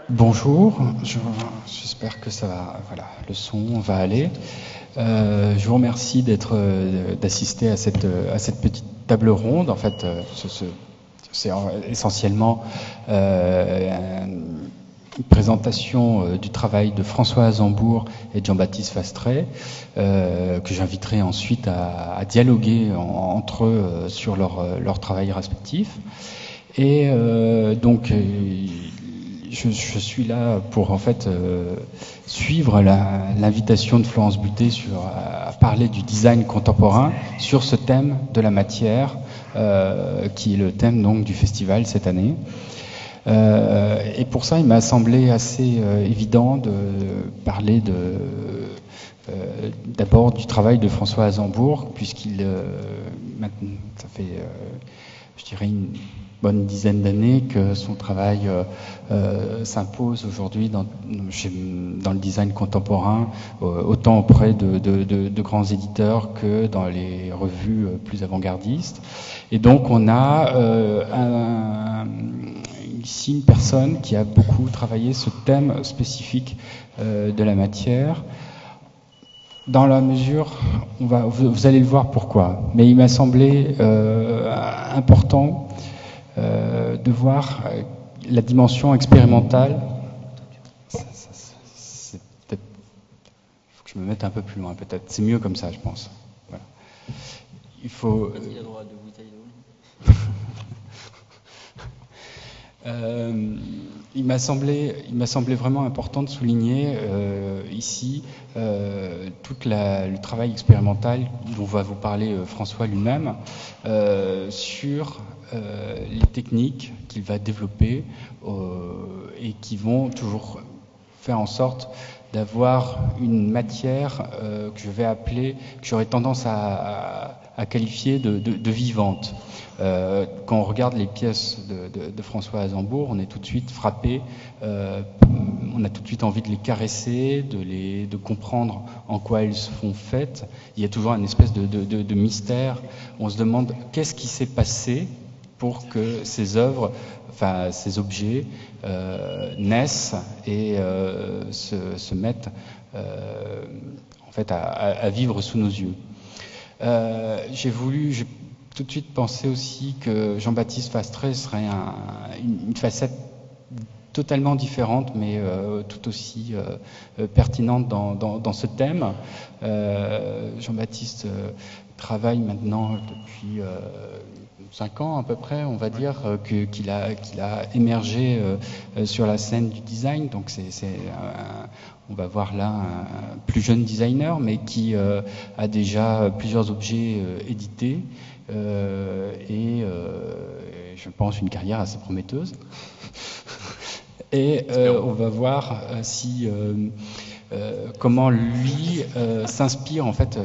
Bonjour, j'espère que ça va, voilà, le son va aller. Je vous remercie d'assister à cette petite table ronde. En fait, c'est essentiellement une présentation du travail de François Azembourg et de Jean-Baptiste Fastrey, que j'inviterai ensuite à dialoguer entre eux sur leur travail respectif. Et donc, je suis là pour en fait suivre l'invitation de Florence Buté à parler du design contemporain sur ce thème de la matière, qui est le thème donc du festival cette année. Et pour ça, il m'a semblé assez évident de parler d'abord du travail de François Azembourg, puisqu'il ça fait, je dirais, une bonne dizaine d'années que son travail s'impose aujourd'hui dans le design contemporain, autant auprès de grands éditeurs que dans les revues plus avant-gardistes. Et donc on a ici une personne qui a beaucoup travaillé ce thème spécifique de la matière. Dans la mesure, vous allez le voir pourquoi, mais il m'a semblé important de voir la dimension expérimentale. C'est peut-être, il faut que je me mette un peu plus loin, peut-être. C'est mieux comme ça, je pense. Voilà. Il faut. Il a droit de bouteille d'eau. Il m'a semblé vraiment important de souligner ici tout le travail expérimental dont va vous parler François lui-même sur les techniques qu'il va développer et qui vont toujours faire en sorte d'avoir une matière que j'aurais tendance à qualifier de vivante. Quand on regarde les pièces de François Azembourg, on est tout de suite frappé, on a tout de suite envie de les caresser, de comprendre en quoi elles se font faites. Il y a toujours une espèce de mystère. On se demande qu'est-ce qui s'est passé pour que ces œuvres, enfin ces objets naissent et se mettent en fait à vivre sous nos yeux. J'ai tout de suite pensé aussi que Jean-Baptiste Fastrey serait une facette totalement différente, mais tout aussi pertinente dans ce thème. Jean-Baptiste travaille maintenant depuis 5 ans à peu près, on va dire, qu'il a émergé sur la scène du design. Donc on va voir là un plus jeune designer, mais qui a déjà plusieurs objets édités et je pense une carrière assez prometteuse. Et on va voir comment lui s'inspire, en fait,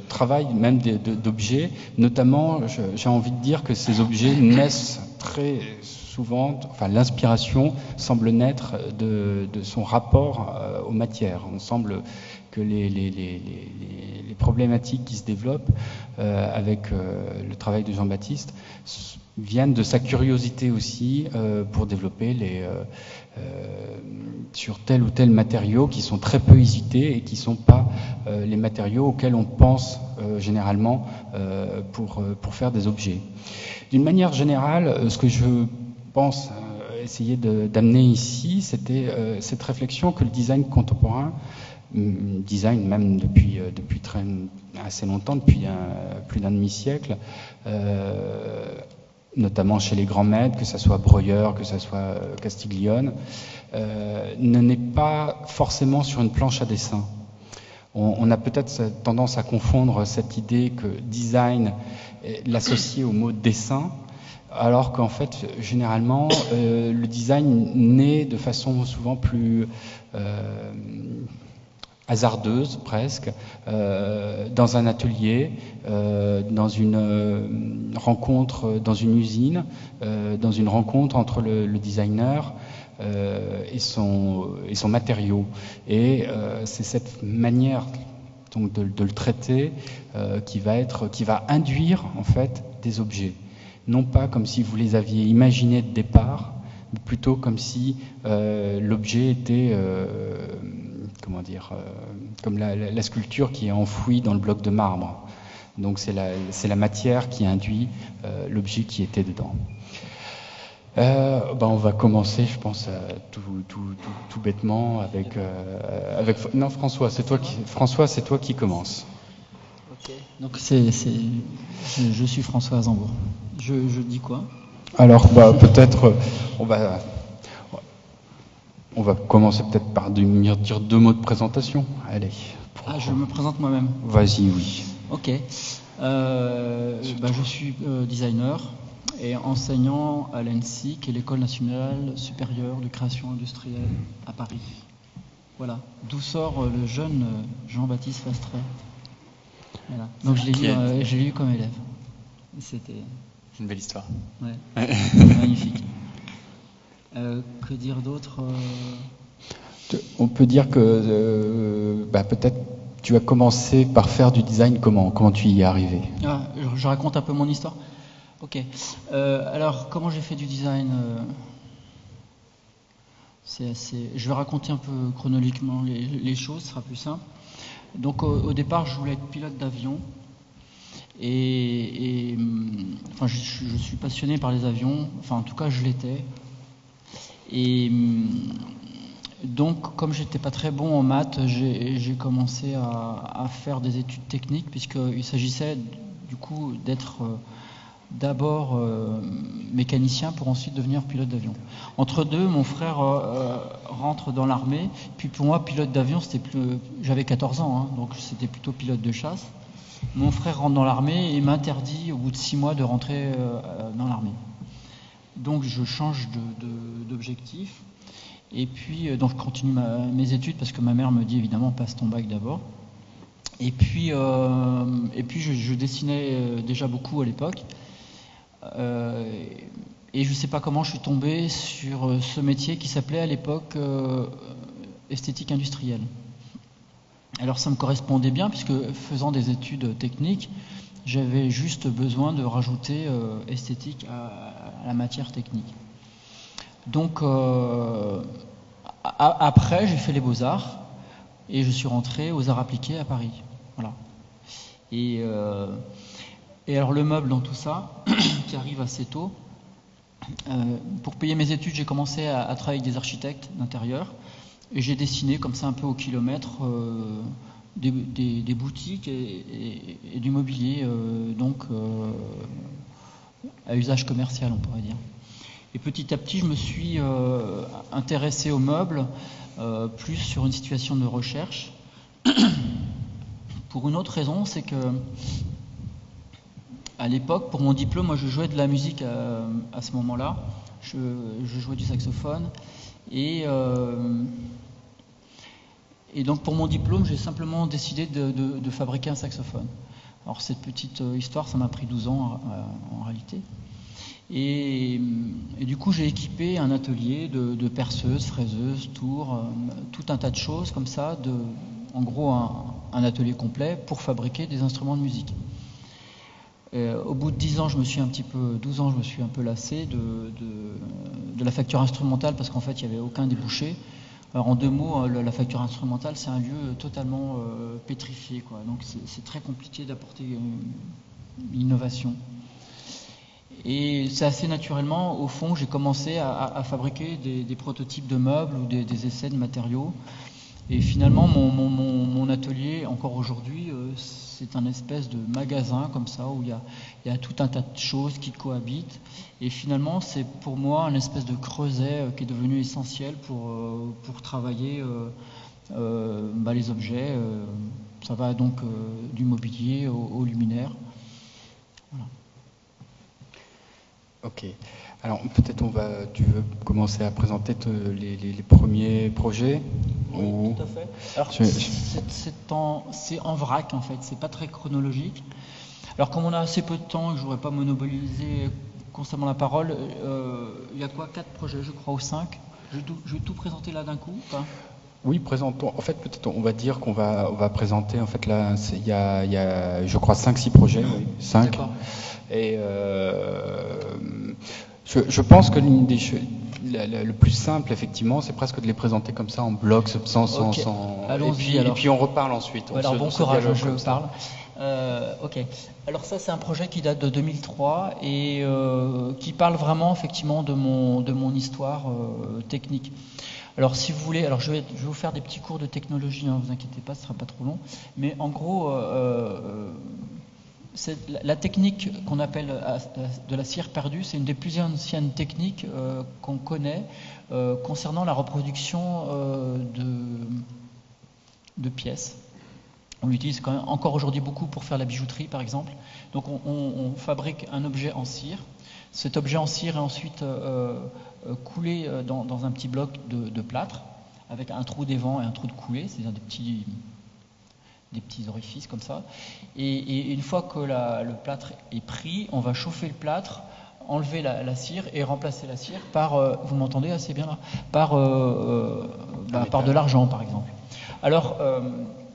travaille même d'objets. Notamment, j'ai envie de dire que ces objets naissent très souvent, enfin l'inspiration semble naître de son rapport aux matières. On semble que les problématiques qui se développent avec le travail de Jean-Baptiste viennent de sa curiosité aussi pour développer sur tel ou tel matériau qui sont très peu hésités et qui ne sont pas les matériaux auxquels on pense généralement pour faire des objets. D'une manière générale, ce que je pense essayer d'amener ici, c'était cette réflexion que le design contemporain, design même depuis assez longtemps, depuis plus d'un demi-siècle, notamment chez les grands maîtres, que ce soit Breuer, que ce soit Castiglione, n'est pas forcément sur une planche à dessin. On a peut-être tendance à confondre cette idée que design l'associer au mot dessin, alors qu'en fait, généralement, le design naît de façon souvent plus hasardeuse presque, dans un atelier, dans une rencontre dans une usine, dans une rencontre entre le designer et son matériau. Et c'est cette manière donc de le traiter qui va induire en fait des objets. Non pas comme si vous les aviez imaginés de départ, mais plutôt comme si l'objet était, comme la sculpture qui est enfouie dans le bloc de marbre. Donc c'est la matière qui induit l'objet qui était dedans. On va commencer, je pense, tout bêtement avec. Non, François, c'est toi qui commence. Ok. Donc je suis François Azambourg. Je dis quoi? Alors, peut-être, on va commencer peut-être par dire 2 mots de présentation. Allez. Je me présente moi-même. Vas-y, oui. Ok. Je suis designer et enseignant à l'ENSI, qui est l'École nationale supérieure de création industrielle à Paris. Voilà. D'où sort le jeune Jean-Baptiste Fastret. Voilà. Donc je l'ai eu comme élève. C'est une belle histoire. Ouais. Magnifique. Que dire d'autre? On peut dire que peut-être tu as commencé par faire du design. Comment tu y es arrivé? Je raconte un peu mon histoire. Ok. Alors, comment j'ai fait du design? Je vais raconter un peu chronologiquement les choses, ce sera plus simple. Donc, au départ, je voulais être pilote d'avion. Je suis passionné par les avions. Enfin, en tout cas, je l'étais. Et donc, comme j'étais pas très bon en maths, j'ai commencé à faire des études techniques, puisqu'il s'agissait du coup d'être d'abord mécanicien pour ensuite devenir pilote d'avion. Entre deux, mon frère rentre dans l'armée, puis pour moi, pilote d'avion, j'avais 14 ans, hein, donc c'était plutôt pilote de chasse. Mon frère rentre dans l'armée et m'interdit au bout de 6 mois de rentrer dans l'armée. Donc je change d'objectif. Et puis, donc je continue mes études parce que ma mère me dit évidemment passe ton bac d'abord. Et puis je dessinais déjà beaucoup à l'époque. Et je ne sais pas comment je suis tombé sur ce métier qui s'appelait à l'époque esthétique industrielle. Alors ça me correspondait bien puisque faisant des études techniques, j'avais juste besoin de rajouter esthétique à la matière technique. Donc après, j'ai fait les Beaux-Arts et je suis rentré aux Arts appliqués à Paris. Voilà. Et alors le meuble dans tout ça, qui arrive assez tôt, pour payer mes études, j'ai commencé à travailler avec des architectes d'intérieur et j'ai dessiné comme ça un peu au kilomètre des boutiques et du mobilier, à usage commercial, on pourrait dire. Et petit à petit, je me suis intéressé aux meubles, plus sur une situation de recherche. Pour une autre raison, c'est que à l'époque, pour mon diplôme, moi je jouais de la musique à ce moment-là. Je jouais du saxophone. Et donc pour mon diplôme, j'ai simplement décidé de fabriquer un saxophone. Alors cette petite histoire, ça m'a pris 12 ans en réalité. Et du coup, j'ai équipé un atelier de perceuses, fraiseuses, tours, tout un tas de choses comme ça, en gros un atelier complet pour fabriquer des instruments de musique. Au bout de 12 ans, je me suis un peu lassé de la facture instrumentale parce qu'en fait, il n'y avait aucun débouché. Alors en 2 mots, la facture instrumentale, c'est un lieu totalement pétrifié, quoi. Donc c'est très compliqué d'apporter une innovation. Et c'est assez naturellement, au fond, j'ai commencé à fabriquer des prototypes de meubles ou des essais de matériaux. Et finalement, mon atelier, encore aujourd'hui, c'est un espèce de magasin comme ça, où il y a tout un tas de choses qui cohabitent. Et finalement, c'est pour moi un espèce de creuset qui est devenu essentiel pour travailler les objets. Ça va donc du mobilier au luminaire. Voilà. Ok. Alors peut-être tu veux commencer à présenter les premiers projets? Oui, tout à fait. Alors c'est en vrac en fait, c'est pas très chronologique. Alors comme on a assez peu de temps et que je voudrais pas monopoliser constamment la parole, il y a 4 projets je crois ou 5. Je vais tout présenter là d'un coup ou pas? Oui, présentons. En fait, peut-être on va dire qu'on va présenter. En fait, là, il y a, je crois, 5-6 projets. Oui, 5. D'accord. Et je pense que le plus simple, effectivement, c'est presque de les présenter comme ça en blocs, sans... Ok. Allons-y, et alors. puis on reparle ensuite. Alors bon courage, je parle. Ok. Alors ça, c'est un projet qui date de 2003 et qui parle vraiment, effectivement, de mon histoire technique. Alors si vous voulez, alors je vais vous faire des petits cours de technologie, hein, vous inquiétez pas, ce sera pas trop long. Mais en gros, la technique qu'on appelle de la cire perdue, c'est une des plus anciennes techniques qu'on connaît concernant la reproduction de pièces. On l'utilise quand même encore aujourd'hui beaucoup pour faire la bijouterie, par exemple. Donc on fabrique un objet en cire. Cet objet en cire est ensuite coulé dans un petit bloc de plâtre avec un trou d'évent et un trou de coulée, c'est-à-dire des petits orifices comme ça. Et une fois que le plâtre est pris, on va chauffer le plâtre, enlever la cire et remplacer la cire par, vous m'entendez assez bien là, par de l'argent, par exemple. Alors,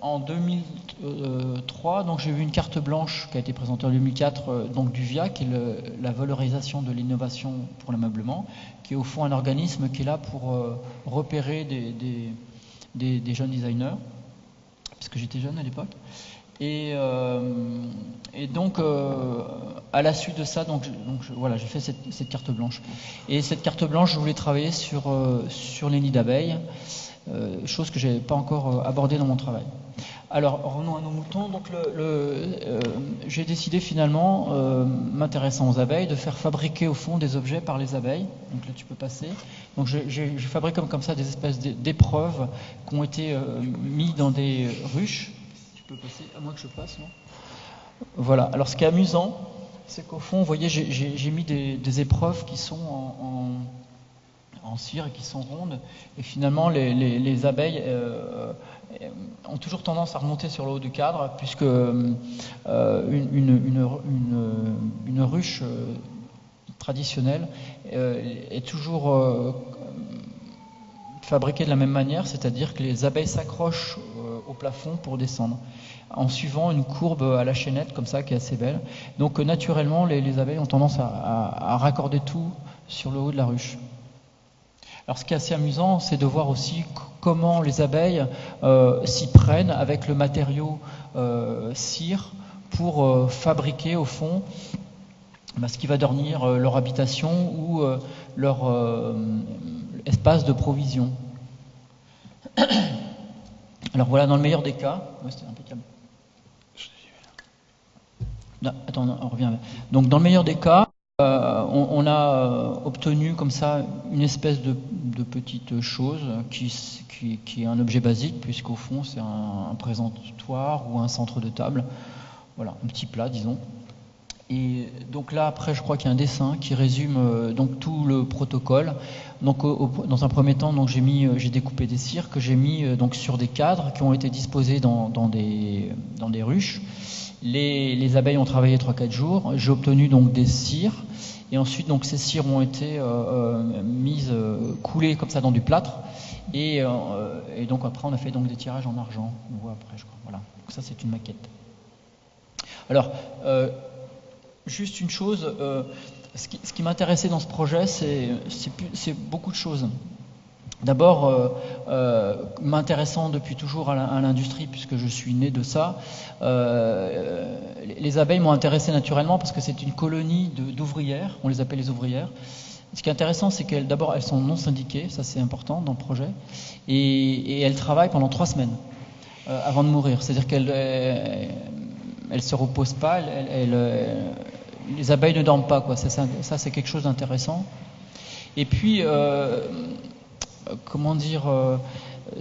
en 2003, donc j'ai eu une carte blanche qui a été présentée en 2004, donc du VIA, qui est la valorisation de l'innovation pour l'ameublement, qui est au fond un organisme qui est là pour repérer des jeunes designers, parce que j'étais jeune à l'époque. Et donc, à la suite de ça, voilà, j'ai fait cette carte blanche. Et cette carte blanche, je voulais travailler sur les nids d'abeilles, chose que je n'avais pas encore abordée dans mon travail. Alors, revenons à nos moutons. Donc, j'ai décidé finalement, m'intéressant aux abeilles, de faire fabriquer au fond des objets par les abeilles. Donc là, tu peux passer. Donc, je fabrique comme ça des espèces d'épreuves qui ont été mises dans des ruches. Tu peux passer, à moins que je passe, non ? Voilà. Alors, ce qui est amusant, c'est qu'au fond, vous voyez, j'ai mis des épreuves qui sont en cire et qui sont rondes. Et finalement, les abeilles ont toujours tendance à remonter sur le haut du cadre, puisque une ruche traditionnelle est toujours fabriquée de la même manière, c'est-à-dire que les abeilles s'accrochent au plafond pour descendre, en suivant une courbe à la chaînette, comme ça, qui est assez belle. Donc naturellement, les abeilles ont tendance à raccorder tout sur le haut de la ruche. Alors ce qui est assez amusant, c'est de voir aussi comment les abeilles s'y prennent avec le matériau cire pour fabriquer au fond ce qui va devenir leur habitation ou leur espace de provision. Alors voilà, dans le meilleur des cas, c'était impeccable. Non, attends, on revient. Donc dans le meilleur des cas, on a obtenu comme ça une espèce de petite chose qui est un objet basique, puisqu'au fond c'est un présentoir ou un centre de table. Voilà, un petit plat, disons. Et donc là, après, je crois qu'il y a un dessin qui résume donc tout le protocole. Donc, dans un premier temps, donc j'ai découpé des cires que j'ai mis donc sur des cadres qui ont été disposés dans des ruches. Les abeilles ont travaillé 3-4 jours. J'ai obtenu donc des cires. Et ensuite, donc, ces cires ont été coulées comme ça dans du plâtre. Et donc après, on a fait donc des tirages en argent. On voit après, je crois. Voilà. Donc ça, c'est une maquette. Alors, juste une chose, ce qui m'intéressait dans ce projet, c'est beaucoup de choses. D'abord, m'intéressant depuis toujours à l'industrie, puisque je suis né de ça, les abeilles m'ont intéressé naturellement parce que c'est une colonie d'ouvrières, on les appelle les ouvrières. Ce qui est intéressant, c'est d'abord, elles sont non syndiquées, ça c'est important dans le projet, et elles travaillent pendant 3 semaines avant de mourir. C'est-à-dire qu'elles ne se reposent pas, les abeilles ne dorment pas, quoi. Ça c'est quelque chose d'intéressant. Et puis,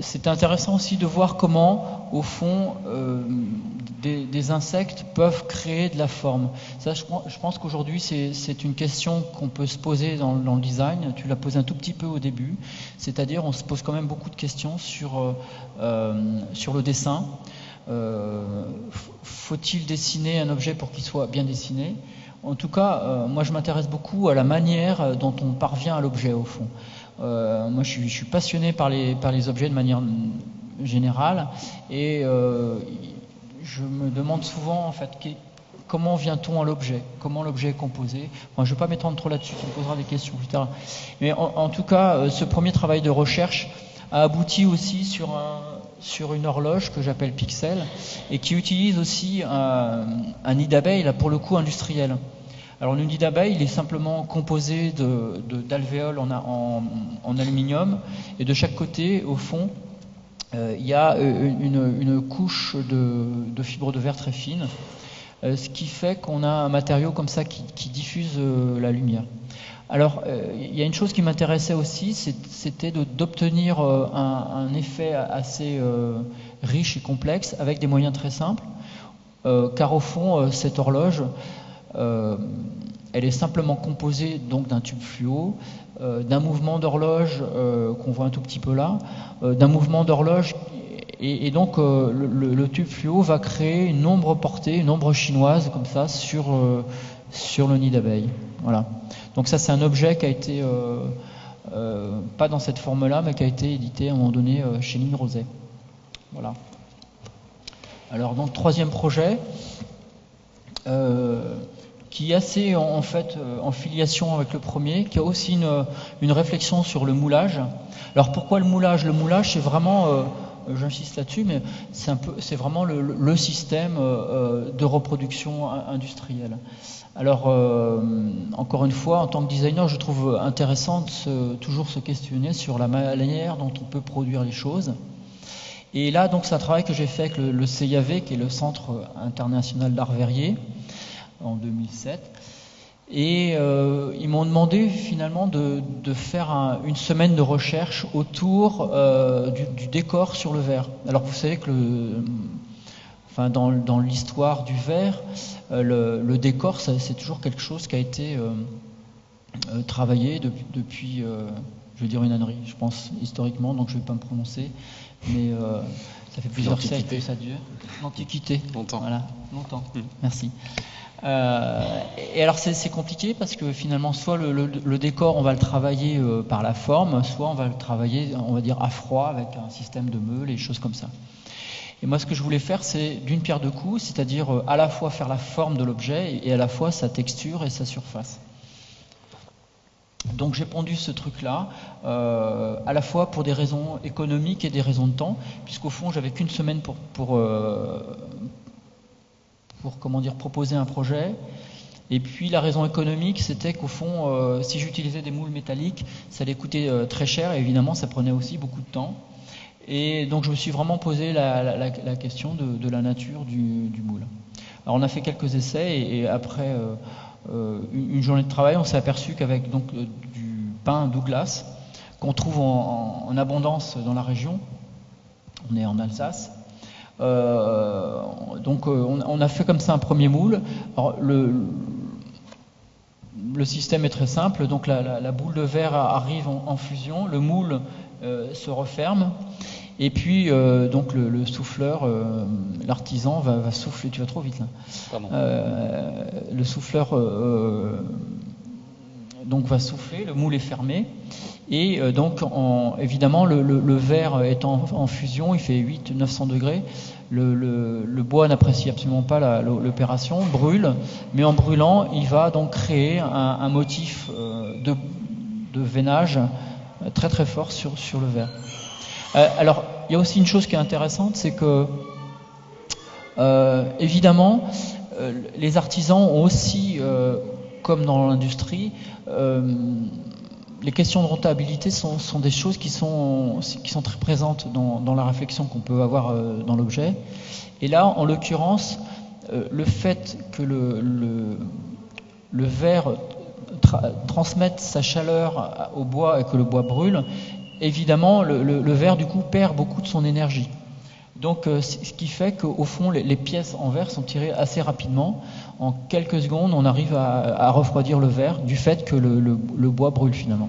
c'est intéressant aussi de voir comment, au fond, des insectes peuvent créer de la forme. Ça, je pense qu'aujourd'hui, c'est une question qu'on peut se poser dans le design. Tu l'as posé un tout petit peu au début. C'est-à-dire, on se pose quand même beaucoup de questions sur le dessin. Faut-il dessiner un objet pour qu'il soit bien dessiné ? En tout cas, moi, je m'intéresse beaucoup à la manière dont on parvient à l'objet, au fond. Moi, je suis passionné par les objets de manière générale, et je me demande souvent, en fait, comment vient-on à l'objet, comment l'objet est composé. Enfin, je ne vais pas m'étendre trop là-dessus, tu me poseras des questions plus tard. Mais en tout cas, ce premier travail de recherche a abouti aussi sur une horloge que j'appelle Pixel et qui utilise aussi un nid d'abeille, là pour le coup industriel. Alors le nid d'abeille, il est simplement composé d'alvéoles en aluminium et de chaque côté, au fond, il y a une couche de fibres de verre très fine, ce qui fait qu'on a un matériau comme ça qui diffuse la lumière. Alors, il y a une chose qui m'intéressait aussi, c'était d'obtenir un effet assez riche et complexe avec des moyens très simples, car au fond, cette horloge, elle est simplement composée donc d'un tube fluo, d'un mouvement d'horloge qu'on voit un tout petit peu là, d'un mouvement d'horloge, et donc le tube fluo va créer une ombre portée, une ombre chinoise comme ça sur le nid d'abeille. Voilà. Donc ça, c'est un objet qui a été pas dans cette forme-là, mais qui a été édité à un moment donné chez Ligne Roset. Voilà. Alors donc troisième projet. Qui est assez en fait en filiation avec le premier, qui a aussi une réflexion sur le moulage. Alors pourquoi le moulage ? Le moulage, c'est vraiment, j'insiste là-dessus, mais c'est vraiment le système de reproduction industrielle. Alors encore une fois, en tant que designer, je trouve intéressant de toujours se questionner sur la manière dont on peut produire les choses. Et là, donc, c'est un travail que j'ai fait avec le CIAV, qui est le Centre international d'art verrier, en 2007. Et ils m'ont demandé finalement de faire une semaine de recherche autour du décor sur le verre. Alors vous savez que dans l'histoire du verre, le décor, c'est toujours quelque chose qui a été travaillé depuis je vais dire une ânerie, je pense, historiquement, donc je ne vais pas me prononcer, mais ça fait plusieurs siècles que ça dure. L'Antiquité. Longtemps. Voilà, longtemps. Merci. Et alors c'est compliqué parce que finalement soit le décor on va le travailler par la forme, soit on va le travailler on va dire à froid avec un système de meules et choses comme ça. Et moi ce que je voulais faire c'est d'une pierre deux coups, c'est-à-dire à la fois faire la forme de l'objet et à la fois sa texture et sa surface. Donc j'ai pondu ce truc-là, à la fois pour des raisons économiques et des raisons de temps, puisqu'au fond j'avais qu'une semaine pour proposer un projet. Et puis la raison économique, c'était qu'au fond, si j'utilisais des moules métalliques, ça allait coûter très cher, et évidemment ça prenait aussi beaucoup de temps. Et donc je me suis vraiment posé la question de la nature du moule. Alors on a fait quelques essais, et après une journée de travail, on s'est aperçu qu'avec du pin Douglas, qu'on trouve en abondance dans la région, on est en Alsace, donc on a fait comme ça un premier moule. Alors, le système est très simple, donc la boule de verre arrive en fusion, le moule se referme, et puis donc le souffleur, l'artisan va souffler. Tu vas trop vite là. Pardon. Le souffleur donc va souffler, le moule est fermé, et donc évidemment le verre étant en fusion, il fait 800-900 degrés, le bois n'apprécie absolument pas l'opération, brûle, mais en brûlant il va donc créer un motif de veinage très très fort sur le verre. Alors il y a aussi une chose qui est intéressante, c'est que évidemment les artisans ont aussi comme dans l'industrie, les questions de rentabilité sont des choses qui sont très présentes dans la réflexion qu'on peut avoir dans l'objet. Et là, en l'occurrence, le fait que le verre transmette sa chaleur au bois et que le bois brûle, évidemment, le verre du coup perd beaucoup de son énergie. Donc, ce qui fait qu'au fond, les pièces en verre sont tirées assez rapidement. En quelques secondes, on arrive à refroidir le verre du fait que le bois brûle finalement.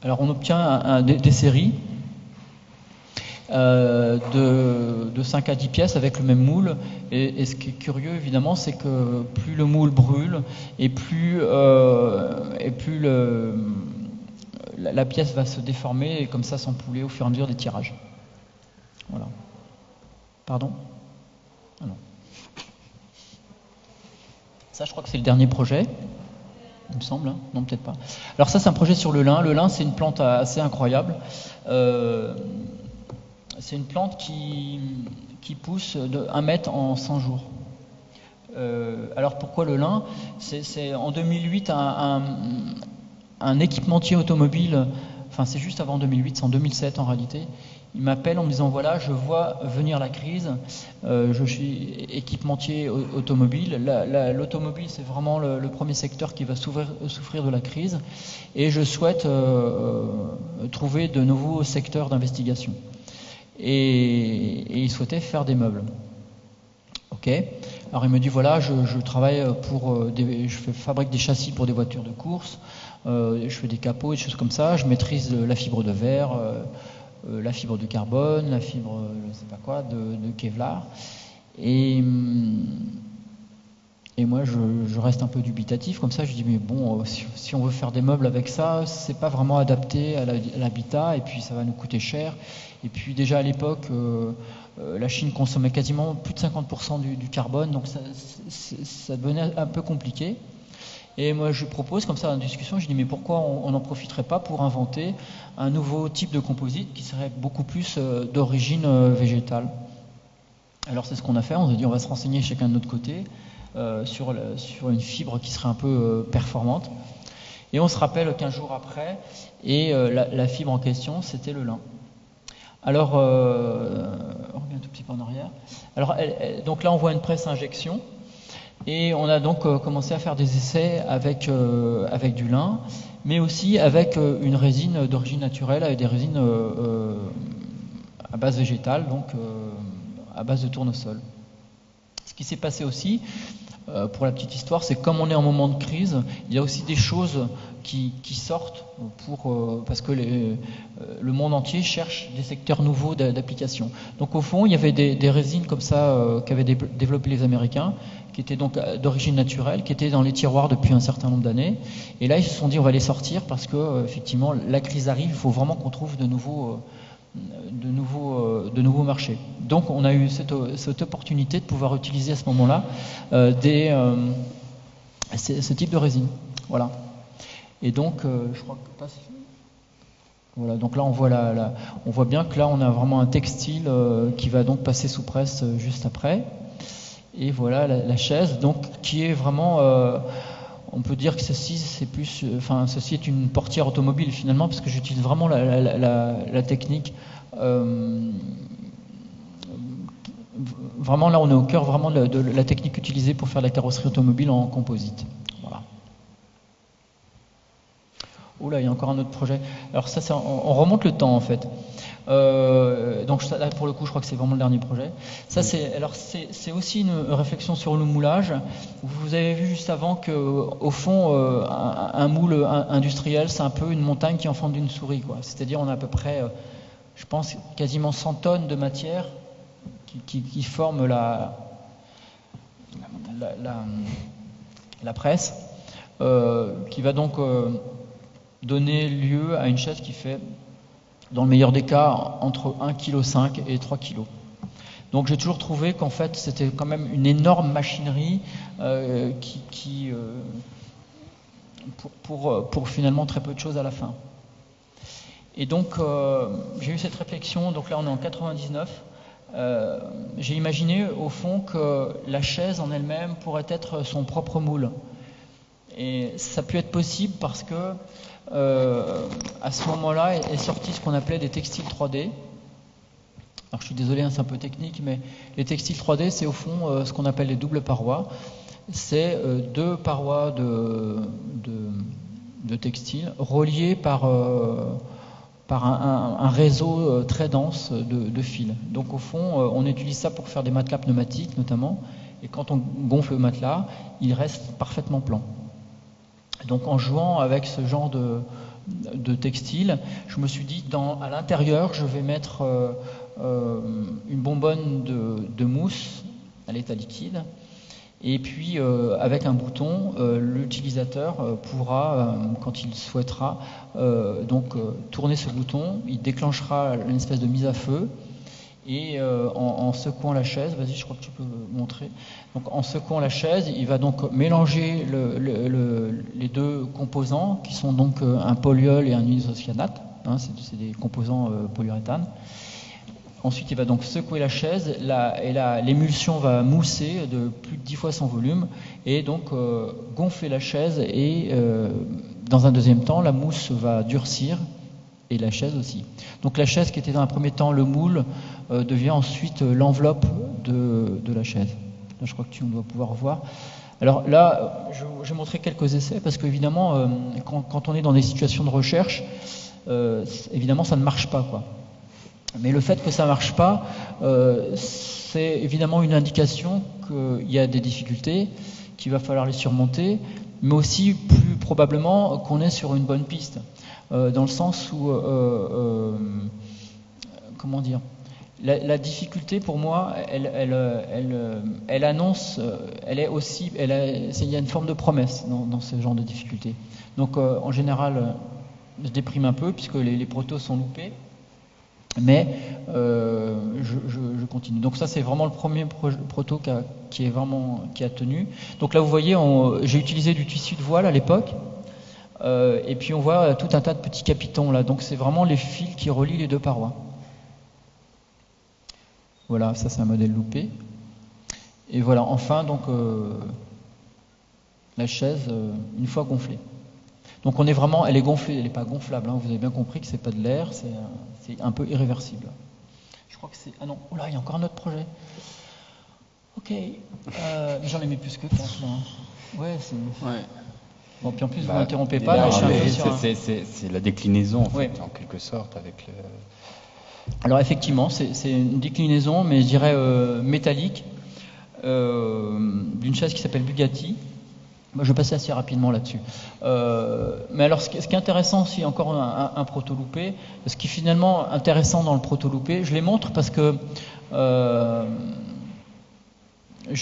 Alors, on obtient des séries de 5 à 10 pièces avec le même moule. Et ce qui est curieux, évidemment, c'est que plus le moule brûle et plus la pièce va se déformer et comme ça s'empouler au fur et à mesure des tirages. Voilà. Pardon ? Ah non. Ça, je crois que c'est le dernier projet, il me semble. Hein, non, peut-être pas. Alors ça, c'est un projet sur le lin. Le lin, c'est une plante assez incroyable. C'est une plante qui pousse de 1 mètre en 100 jours. Alors pourquoi le lin? C'est en 2008 un équipementier automobile, enfin c'est juste avant 2008, c'est en 2007 en réalité. Il m'appelle en me disant voilà, je vois venir la crise, je suis équipementier automobile. L'automobile, c'est vraiment le premier secteur qui va souffrir de la crise, et je souhaite trouver de nouveaux secteurs d'investigation. Et il souhaitait faire des meubles. Ok. Alors il me dit voilà, je travaille fabrique des châssis pour des voitures de course, je fais des capots et des choses comme ça, je maîtrise la fibre de verre, la fibre de carbone, la fibre, je ne sais pas quoi, de Kevlar. Et moi, je reste un peu dubitatif, comme ça, je dis, mais bon, si on veut faire des meubles avec ça, c'est pas vraiment adapté à l'habitat, et puis ça va nous coûter cher. Et puis déjà à l'époque, la Chine consommait quasiment plus de 50% du carbone, donc ça devenait un peu compliqué. Et moi, je propose, comme ça, en discussion, je dis, mais pourquoi on n'en profiterait pas pour inventer un nouveau type de composite qui serait beaucoup plus d'origine végétale. Alors c'est ce qu'on a fait, on s'est dit, on va se renseigner chacun de notre côté, sur une fibre qui serait un peu performante. Et on se rappelle 15 jours après, et la fibre en question, c'était le lin. Alors, on revient un tout petit peu en arrière. Alors, donc là, on voit une presse injection, et on a donc commencé à faire des essais avec du lin, mais aussi avec une résine d'origine naturelle, avec des résines à base végétale, donc à base de tournesol. Ce qui s'est passé aussi, pour la petite histoire, c'est que comme on est en moment de crise, il y a aussi des choses qui sortent parce que le monde entier cherche des secteurs nouveaux d'application. Donc au fond, il y avait des résines comme ça qu'avaient développées les Américains, qui étaient donc d'origine naturelle, qui étaient dans les tiroirs depuis un certain nombre d'années. Et là, ils se sont dit on va les sortir parce que effectivement la crise arrive, il faut vraiment qu'on trouve de nouveaux marchés. Donc on a eu cette opportunité de pouvoir utiliser à ce moment-là ce type de résine. Voilà. Et donc je crois que voilà, donc là on voit bien que là on a vraiment un textile qui va donc passer sous presse juste après. Et voilà la chaise, donc qui est vraiment on peut dire que ceci est une portière automobile finalement, parce que j'utilise vraiment la technique. Vraiment là, on est au cœur vraiment de la technique utilisée pour faire la carrosserie automobile en composite. Voilà. Oh là, il y a encore un autre projet. Alors ça, on remonte le temps en fait. Donc là, pour le coup, je crois que c'est vraiment le dernier projet. Ça, c'est aussi une réflexion sur le moulage. Vous avez vu juste avant que, au fond, un moule industriel, c'est un peu une montagne qui enfante d'une souris, quoi. C'est-à-dire, on a à peu près, je pense, quasiment 100 tonnes de matière qui forment la presse, qui va donc donner lieu à une chaise qui fait, dans le meilleur des cas, entre 1,5 kg et 3 kg. Donc j'ai toujours trouvé qu'en fait c'était quand même une énorme machinerie pour finalement très peu de choses à la fin. Et donc j'ai eu cette réflexion, donc là on est en 99, j'ai imaginé au fond que la chaise en elle-même pourrait être son propre moule. Et ça a pu être possible parce que à ce moment-là est sorti ce qu'on appelait des textiles 3D. Alors je suis désolé, c'est un peu technique, mais les textiles 3D, c'est au fond ce qu'on appelle les doubles parois. C'est deux parois de textiles reliées par un réseau très dense de fils. Donc au fond, on utilise ça pour faire des matelas pneumatiques notamment, et quand on gonfle le matelas, il reste parfaitement plan. Donc en jouant avec ce genre de textile, je me suis dit, à l'intérieur, je vais mettre une bonbonne de mousse à l'état liquide, et puis avec un bouton, l'utilisateur pourra, quand il souhaitera, tourner ce bouton, il déclenchera une espèce de mise à feu, Et en secouant la chaise, vas-y, je crois que tu peux montrer. Donc en secouant la chaise, il va donc mélanger les deux composants qui sont donc un polyol et un isocyanate. Hein, c'est des composants polyuréthane. Ensuite, il va donc secouer la chaise et l'émulsion va mousser de plus de 10 fois son volume et donc gonfler la chaise et dans un deuxième temps, la mousse va durcir et la chaise aussi. Donc la chaise qui était dans un premier temps le moule devient ensuite l'enveloppe de la chaise. Là, je crois que tu dois pouvoir voir. Alors là, je vais montrer quelques essais parce qu'évidemment, quand on est dans des situations de recherche, évidemment, ça ne marche pas, quoi. Mais le fait que ça ne marche pas, c'est évidemment une indication qu'il y a des difficultés, qu'il va falloir les surmonter, mais aussi plus probablement qu'on est sur une bonne piste. Dans le sens où, comment dire, la difficulté pour moi, elle annonce, elle est aussi, il y a une forme de promesse dans ce genre de difficulté. Donc en général, je déprime un peu puisque les protos sont loupés. Mais je continue. Donc ça, c'est vraiment le premier proto qui a tenu. Donc là, vous voyez, j'ai utilisé du tissu de voile à l'époque. Et puis on voit tout un tas de petits capitons là. Donc c'est vraiment les fils qui relient les deux parois. Voilà, ça c'est un modèle loupé. Et voilà, enfin, donc la chaise, une fois gonflée. Donc on est vraiment, elle est gonflée, elle n'est pas gonflable, hein, vous avez bien compris que c'est pas de l'air, c'est un peu irréversible. Je crois que c'est... Ah non, oh là, il y a encore un autre projet. Ok, j'en ai mis plus que 4 là. Ouais, c'est... Ouais. Bon, puis en plus vous m'interrompez pas, là, je suis un peu sur... C'est la déclinaison en fait, en quelque sorte, avec le... Alors effectivement, c'est une déclinaison, mais je dirais métallique, d'une chaise qui s'appelle Bugatti. Moi, je vais passer assez rapidement là-dessus. Mais alors, ce qui est intéressant aussi, encore un proto-loupé, ce qui est finalement intéressant dans le proto-loupé, je les montre parce que je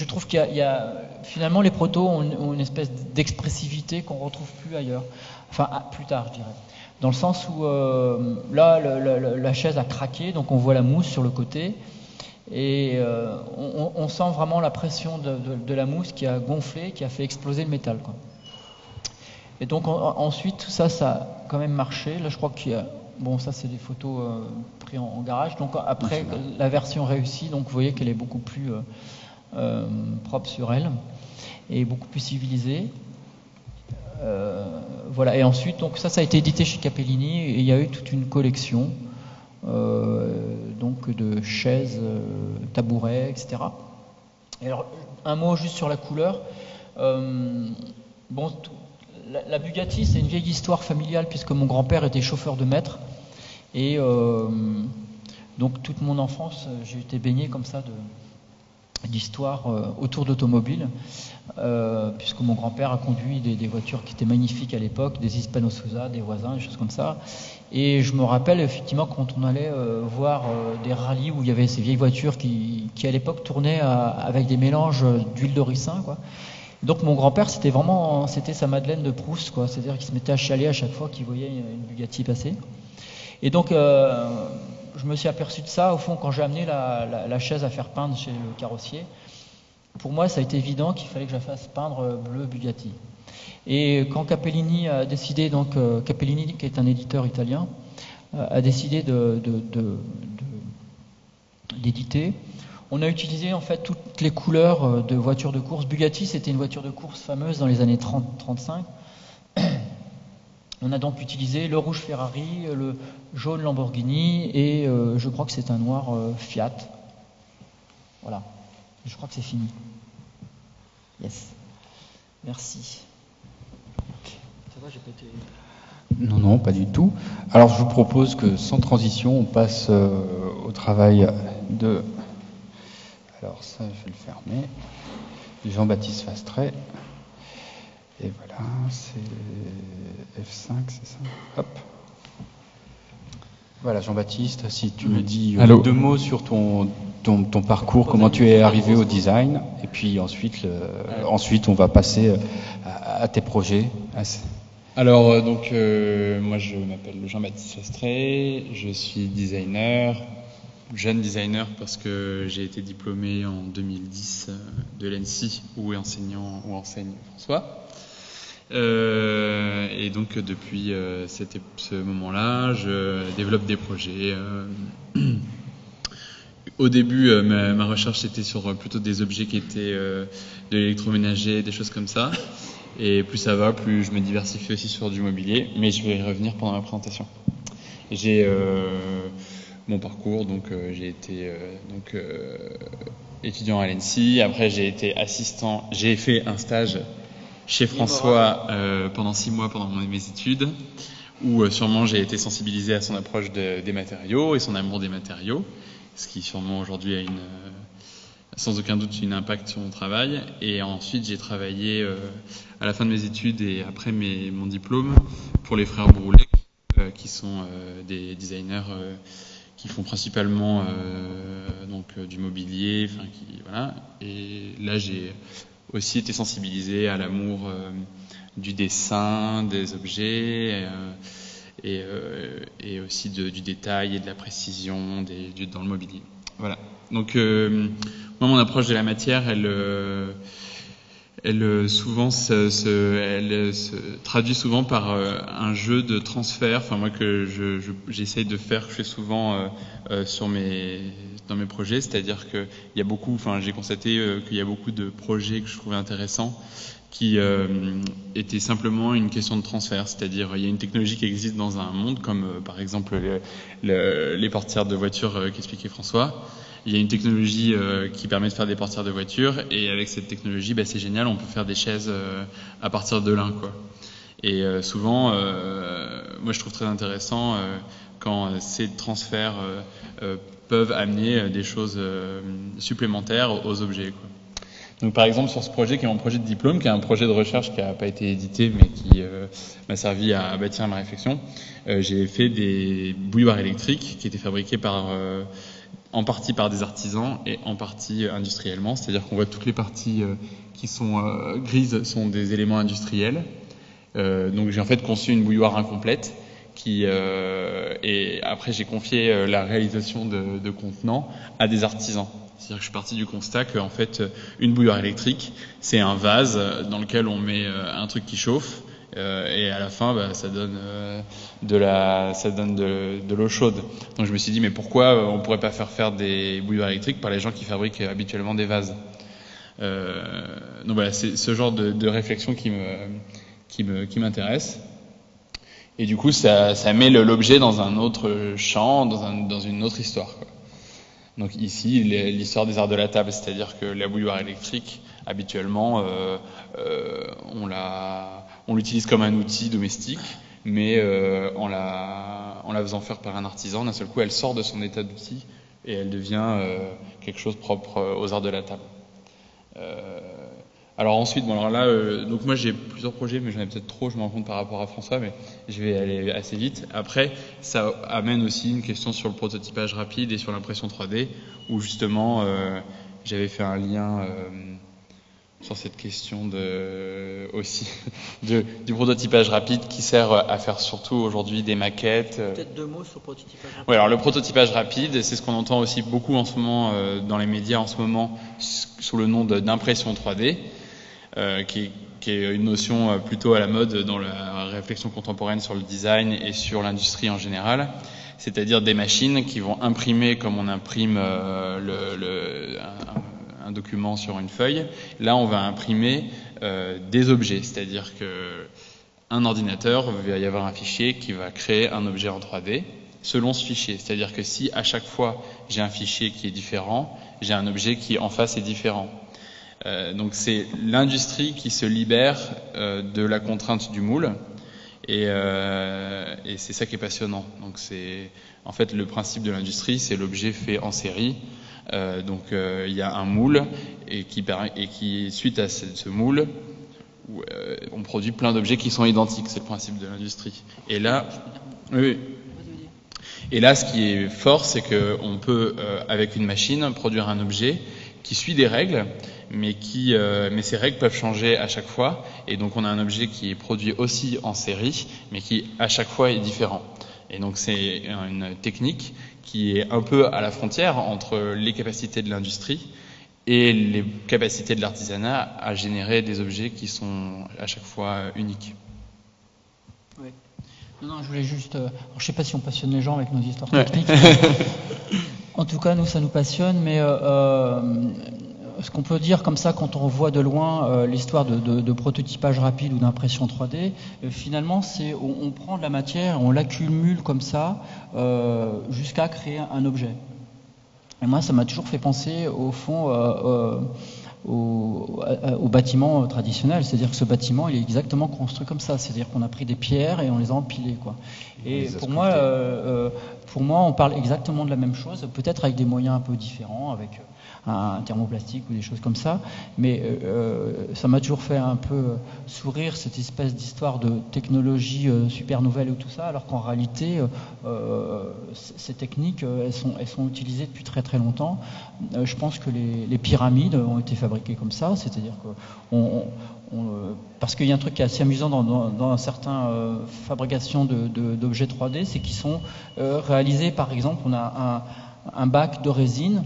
trouve qu'il y a finalement les protos ont une espèce d'expressivité qu'on ne retrouve plus ailleurs. Enfin, plus tard, je dirais. Dans le sens où là, la chaise a craqué, donc on voit la mousse sur le côté. Et on sent vraiment la pression de la mousse qui a gonflé, qui a fait exploser le métal, quoi. Et donc ensuite tout ça a quand même marché. Là je crois qu'il y a... Bon, ça c'est des photos prises en garage. Donc après la version réussie, donc vous voyez qu'elle est beaucoup plus propre sur elle et beaucoup plus civilisée. Voilà. Et ensuite donc ça a été édité chez Capellini et il y a eu toute une collection. Donc de chaises, tabourets, etc. Et alors, un mot juste sur la couleur. Bon, la Bugatti, c'est une vieille histoire familiale puisque mon grand-père était chauffeur de maître et donc toute mon enfance, j'ai été baigné comme ça d'histoires autour d'automobiles, puisque mon grand-père a conduit des voitures qui étaient magnifiques à l'époque, des Hispano Suiza, des voisins, des choses comme ça. Et je me rappelle effectivement quand on allait voir des rallyes où il y avait ces vieilles voitures qui à l'époque tournaient avec des mélanges d'huile de ricin, quoi. Donc mon grand-père, c'était sa Madeleine de Proust, quoi. C'est-à-dire qu'il se mettait à chialer à chaque fois qu'il voyait une Bugatti passer. Et donc je me suis aperçu de ça au fond quand j'ai amené la chaise à faire peindre chez le carrossier. Pour moi, ça a été évident qu'il fallait que je la fasse peindre bleu Bugatti. Et quand Capellini a décidé, donc Capellini qui est un éditeur italien, a décidé d'éditer, on a utilisé en fait toutes les couleurs de voitures de course. Bugatti, c'était une voiture de course fameuse dans les années 30-35. On a donc utilisé le rouge Ferrari, le jaune Lamborghini et je crois que c'est un noir Fiat. Voilà, je crois que c'est fini. Yes, merci. Ça va, j'ai pas été... Non, pas du tout. Alors je vous propose que sans transition, on passe au travail de... Alors ça, je vais le fermer. Jean-Baptiste Fastret. Et voilà, c'est F5, c'est ça. Hop. Voilà, Jean-Baptiste, si tu me dis 2 mots sur ton parcours, comment tu es arrivé au design, et puis ensuite on va passer à tes projets. Alors, moi je m'appelle Jean-Baptiste Fastret, je suis designer, jeune designer parce que j'ai été diplômé en 2010 de l'ENSI où enseigne François. Et donc depuis ce moment-là, je développe des projets. Au début, ma recherche était sur plutôt des objets qui étaient de l'électroménager, des choses comme ça. Et plus ça va, plus je me diversifie aussi sur du mobilier. Mais je vais y revenir pendant ma présentation. J'ai mon parcours, donc j'ai été étudiant à l'ENSI. Après, j'ai été assistant. J'ai fait un stage chez François pendant 6 mois pendant mes études, où sûrement j'ai été sensibilisé à son approche des matériaux et son amour des matériaux, ce qui sûrement aujourd'hui a sans aucun doute un impact sur mon travail. Et ensuite j'ai travaillé à la fin de mes études et après mon diplôme pour les frères Broulet, qui sont des designers qui font principalement du mobilier, voilà. Et là j'ai aussi été sensibilisé à l'amour du dessin, des objets et aussi du détail et de la précision dans le mobilier. Voilà. Donc moi mon approche de la matière, elle souvent se traduit souvent par un jeu de transfert. Enfin moi que j'essaye de faire, je fais souvent dans mes projets, c'est-à-dire que il y a beaucoup. Enfin j'ai constaté qu'il y a beaucoup de projets que je trouvais intéressants qui étaient simplement une question de transfert, c'est-à-dire il y a une technologie qui existe dans un monde comme par exemple les portières de voiture qu'expliquait François. Il y a une technologie qui permet de faire des portières de voiture et avec cette technologie, c'est génial, on peut faire des chaises à partir de lin, quoi. Et souvent, moi je trouve très intéressant quand ces transferts peuvent amener des choses supplémentaires aux objets, quoi. Donc par exemple sur ce projet qui est mon projet de diplôme, qui est un projet de recherche qui n'a pas été édité mais qui m'a servi à bâtir ma réflexion, j'ai fait des bouilloires électriques qui étaient fabriquées en partie par des artisans et en partie industriellement, c'est-à-dire qu'on voit toutes les parties qui sont grises sont des éléments industriels. Donc j'ai en fait conçu une bouilloire incomplète et après j'ai confié la réalisation de contenants à des artisans. C'est-à-dire que je suis parti du constat que en fait une bouilloire électrique c'est un vase dans lequel on met un truc qui chauffe et à la fin ça donne de l'eau chaude. Donc je me suis dit mais pourquoi on pourrait pas faire des bouilloires électriques par les gens qui fabriquent habituellement des vases. Donc voilà, c'est ce genre de réflexion qui m'intéresse. Et du coup ça met l'objet dans un autre champ, dans une autre histoire, quoi. Donc ici, l'histoire des arts de la table, c'est-à-dire que la bouilloire électrique, habituellement, on l'utilise comme un outil domestique, mais en la faisant faire par un artisan, d'un seul coup, elle sort de son état d'outil et elle devient quelque chose propre aux arts de la table. Alors ensuite, donc moi j'ai plusieurs projets, mais j'en ai peut-être trop, je me rends compte par rapport à François, mais je vais aller assez vite. Après, ça amène aussi une question sur le prototypage rapide et sur l'impression 3D, où justement j'avais fait un lien sur cette question du prototypage rapide qui sert à faire surtout aujourd'hui des maquettes. Peut-être 2 mots sur le prototypage rapide. Oui, alors le prototypage rapide, c'est ce qu'on entend aussi beaucoup en ce moment dans les médias en ce moment sous le nom d'impression 3D. Qui est une notion plutôt à la mode dans la réflexion contemporaine sur le design et sur l'industrie en général, c'est-à-dire des machines qui vont imprimer comme on imprime un document sur une feuille. Là, on va imprimer des objets, c'est-à-dire que un ordinateur, il va y avoir un fichier qui va créer un objet en 3D selon ce fichier. C'est-à-dire que si à chaque fois j'ai un fichier qui est différent, j'ai un objet qui en face est différent. Donc c'est l'industrie qui se libère de la contrainte du moule et c'est ça qui est passionnant. Donc c'est en fait le principe de l'industrie, c'est l'objet fait en série. Donc il y a un moule et qui suite à ce moule on produit plein d'objets qui sont identiques. C'est le principe de l'industrie. Et là, oui. Et là, ce qui est fort, c'est qu'on peut avec une machine produire un objet qui suit des règles, mais ces règles peuvent changer à chaque fois, et donc on a un objet qui est produit aussi en série, mais qui à chaque fois est différent. Et donc c'est une technique qui est un peu à la frontière entre les capacités de l'industrie et les capacités de l'artisanat à générer des objets qui sont à chaque fois uniques. Oui. Non, je voulais juste... alors, je ne sais pas si on passionne les gens avec nos histoires techniques. En tout cas, nous, ça nous passionne, mais ce qu'on peut dire comme ça, quand on voit de loin l'histoire de prototypage rapide ou d'impression 3D, finalement, on prend de la matière, on l'accumule comme ça, jusqu'à créer un objet. Et moi, ça m'a toujours fait penser, au fond, au bâtiment traditionnel. C'est-à-dire que ce bâtiment, il est exactement construit comme ça. C'est-à-dire qu'on a pris des pierres et on les a empilées, quoi. Et pour moi, on parle exactement de la même chose, peut-être avec des moyens un peu différents, avec un thermoplastique ou des choses comme ça. Mais ça m'a toujours fait un peu sourire, cette espèce d'histoire de technologie super nouvelle ou tout ça, alors qu'en réalité, ces techniques, elles sont utilisées depuis très très longtemps. Je pense que les pyramides ont été fabriquées comme ça, c'est-à-dire que parce qu'il y a un truc qui est assez amusant dans certaines fabrications d'objets 3D, c'est qu'ils sont réalisés, par exemple, on a un bac de résine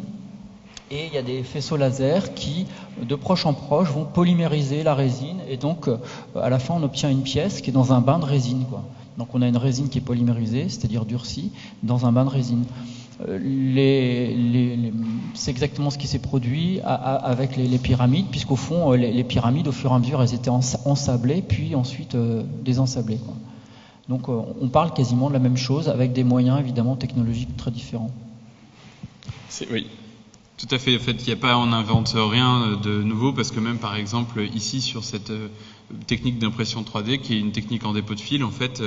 et il y a des faisceaux laser qui, de proche en proche, vont polymériser la résine et donc à la fin on obtient une pièce qui est dans un bain de résine, quoi. Donc on a une résine qui est polymérisée, c'est-à-dire durcie, dans un bain de résine. C'est exactement ce qui s'est produit avec les pyramides, puisqu'au fond, les pyramides, au fur et à mesure, elles étaient ensablées, puis ensuite désensablées, quoi. Donc on parle quasiment de la même chose, avec des moyens évidemment technologiques très différents. Oui, tout à fait. En fait, on n'invente rien de nouveau, parce que même par exemple ici sur cette technique d'impression 3D, qui est une technique en dépôt de fil, en fait,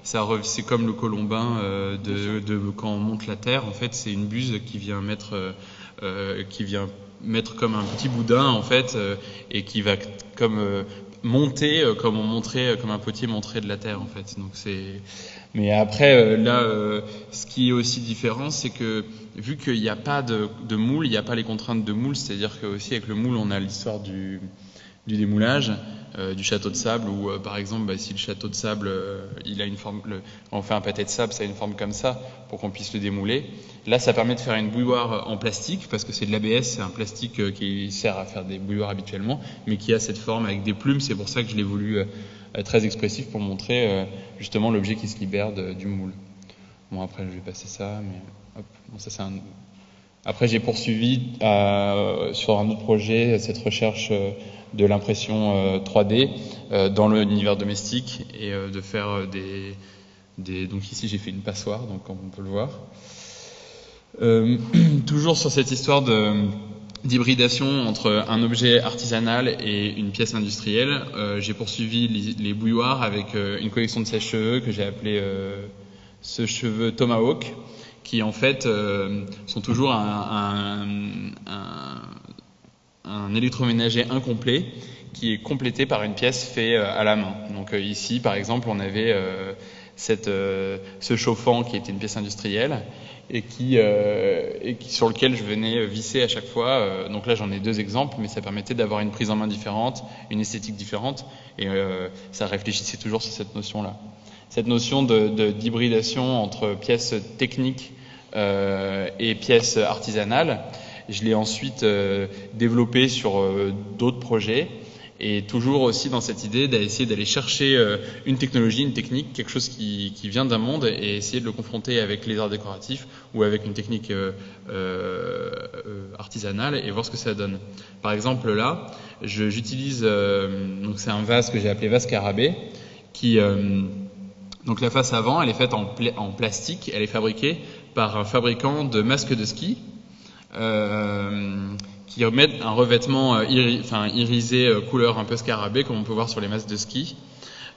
c'est comme le colombin quand on monte la terre. En fait, c'est une buse qui vient mettre comme un petit boudin, en fait, et qui va comme monter, comme un potier montrait de la terre, en fait. Donc mais après, ce qui est aussi différent, c'est que vu qu'il n'y a pas de moule, il n'y a pas les contraintes de moule, c'est-à-dire que aussi avec le moule, on a l'histoire du démoulage, du château de sable, où par exemple, si le château de sable, il a une forme, on fait un pâté de sable, ça a une forme comme ça, pour qu'on puisse le démouler. Là, ça permet de faire une bouilloire en plastique, parce que c'est de l'ABS, c'est un plastique qui sert à faire des bouilloires habituellement, mais qui a cette forme avec des plumes. C'est pour ça que je l'ai voulu très expressif, pour montrer justement l'objet qui se libère du moule. Bon, après, je vais passer ça, mais hop, bon, ça c'est un... Après, j'ai poursuivi sur un autre projet cette recherche de l'impression 3D dans l'univers domestique, et de faire donc ici j'ai fait une passoire, donc comme on peut le voir. Toujours sur cette histoire d'hybridation entre un objet artisanal et une pièce industrielle, j'ai poursuivi les bouilloires avec une collection de sèche-cheveux que j'ai appelée sèche-cheveux Tomahawk, qui en fait sont toujours un électroménager incomplet qui est complété par une pièce faite à la main. Donc ici, par exemple, on avait ce chauffant qui était une pièce industrielle et qui sur lequel je venais visser à chaque fois. Donc là, j'en ai deux exemples, mais ça permettait d'avoir une prise en main différente, une esthétique différente, et ça réfléchissait toujours sur cette notion-là. Cette notion d'hybridation entre pièces techniques et pièces artisanales, je l'ai ensuite développée sur d'autres projets, et toujours aussi dans cette idée d'essayer d'aller chercher une technologie, une technique, quelque chose qui vient d'un monde, et essayer de le confronter avec les arts décoratifs ou avec une technique artisanale, et voir ce que ça donne. Par exemple là, j'utilise donc c'est un vase que j'ai appelé vase Scarabée, qui donc la face avant, elle est faite en plastique, elle est fabriquée par un fabricant de masques de ski, qui remettent un revêtement irisé couleur un peu scarabée, comme on peut voir sur les masques de ski.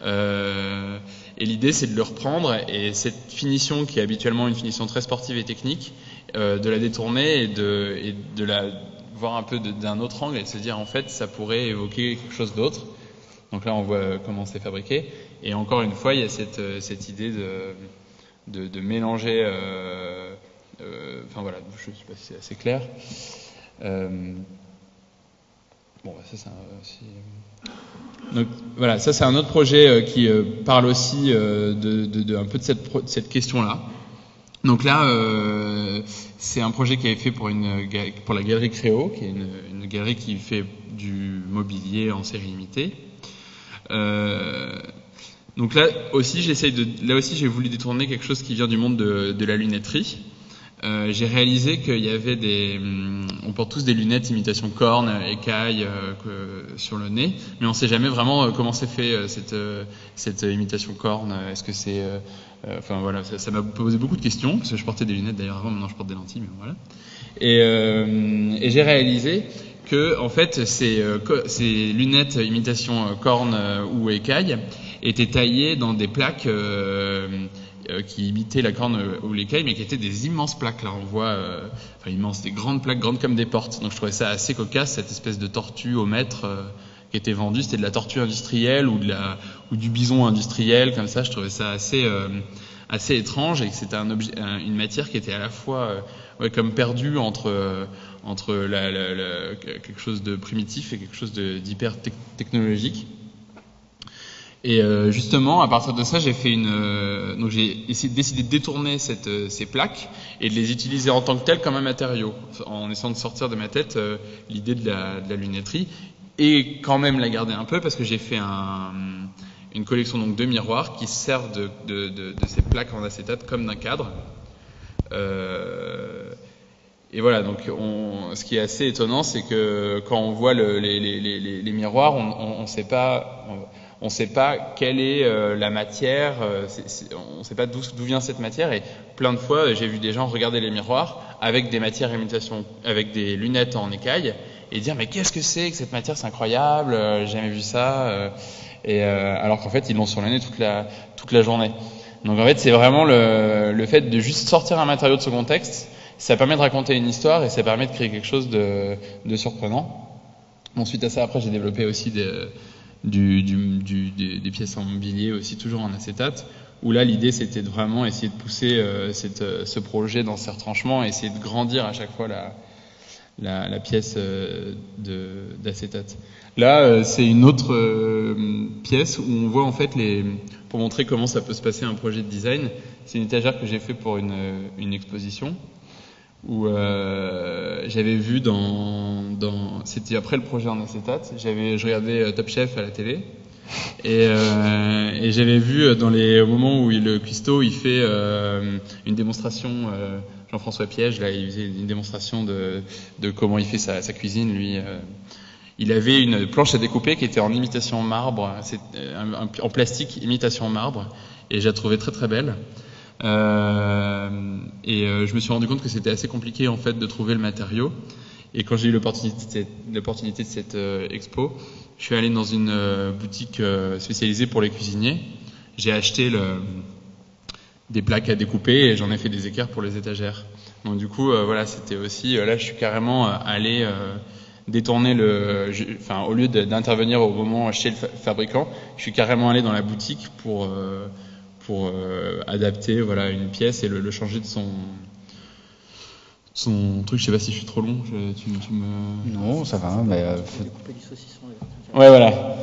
Et l'idée, c'est de le reprendre, et cette finition qui est habituellement une finition très sportive et technique, de la détourner et de la voir un peu d'un autre angle, et de se dire en fait ça pourrait évoquer quelque chose d'autre. Donc là on voit comment c'est fabriqué, et encore une fois il y a cette idée de mélanger, enfin voilà, je ne sais pas si c'est assez clair. Bon, ça donc voilà, ça c'est un autre projet qui parle aussi un peu de cette question-là. Donc là, c'est un projet qui avait fait pour la galerie Créo, qui est une galerie qui fait du mobilier en série limitée. Donc là aussi, j'ai voulu détourner quelque chose qui vient du monde de la lunetterie. J'ai réalisé qu'il y avait on porte tous des lunettes imitation corne, écaille sur le nez, mais on sait jamais vraiment comment c'est fait cette imitation corne. Est-ce que c'est, enfin voilà, ça m'a posé beaucoup de questions parce que je portais des lunettes d'ailleurs avant, maintenant je porte des lentilles, mais voilà. Et j'ai réalisé que en fait ces lunettes imitation corne ou écaille étaient taillées dans des plaques qui imitaient la corne ou l'écaille, mais qui étaient des immenses plaques. Là, on voit, immenses, des grandes plaques, grandes comme des portes. Donc, je trouvais ça assez cocasse, cette espèce de tortue au mètre qui était vendue. C'était de la tortue industrielle ou du bison industriel, comme ça. Je trouvais ça assez étrange et que c'était une matière qui était à la fois comme perdue entre quelque chose de primitif et quelque chose d'hyper technologique. Et justement, à partir de ça, j'ai décidé de détourner ces plaques et de les utiliser en tant que telles comme un matériau, en essayant de sortir de ma tête l'idée de la lunetterie et quand même la garder un peu parce que j'ai fait une collection donc de miroirs qui servent de ces plaques en acétate comme d'un cadre. Et voilà, donc ce qui est assez étonnant, c'est que quand on voit les miroirs, on sait pas. On ne sait pas quelle est la matière, on ne sait pas d'où vient cette matière. Et plein de fois, j'ai vu des gens regarder les miroirs avec des matières imitation, avec des lunettes en écaille, et dire mais qu'est-ce que c'est que cette matière, c'est incroyable, j'ai jamais vu ça. Alors qu'en fait, ils l'ont sur le nez toute la journée. Donc en fait, c'est vraiment le fait de juste sortir un matériau de ce contexte, ça permet de raconter une histoire et ça permet de créer quelque chose de surprenant. Bon, suite à ça, après, j'ai développé aussi des pièces en mobilier aussi toujours en acétate où là l'idée c'était de vraiment essayer de pousser ce projet dans ses retranchements et essayer de grandir à chaque fois la pièce d'acétate. Là c'est une autre pièce où on voit en fait pour montrer comment ça peut se passer un projet de design, c'est une étagère que j'ai fait pour une exposition où j'avais vu c'était après le projet en acétate, je regardais Top Chef à la télé et j'avais vu au moment où le cuistot il fait une démonstration, Jean-François Piège là il faisait une démonstration de comment il fait sa cuisine lui. Il avait une planche à découper qui était en imitation marbre, en plastique imitation marbre et je la trouvais très très belle. Je me suis rendu compte que c'était assez compliqué en fait de trouver le matériau. Et quand j'ai eu l'opportunité de cette expo, je suis allé dans une boutique spécialisée pour les cuisiniers. J'ai acheté des plaques à découper et j'en ai fait des équerres pour les étagères. Donc du coup, voilà, c'était aussi là, je suis carrément allé détourner au lieu d'intervenir au moment chez le fabricant, je suis carrément allé dans la boutique pour adapter voilà une pièce et le changer de son truc. Je sais pas si je suis trop long. Non, ça va. Mais découper du saucisson. Ouais, voilà.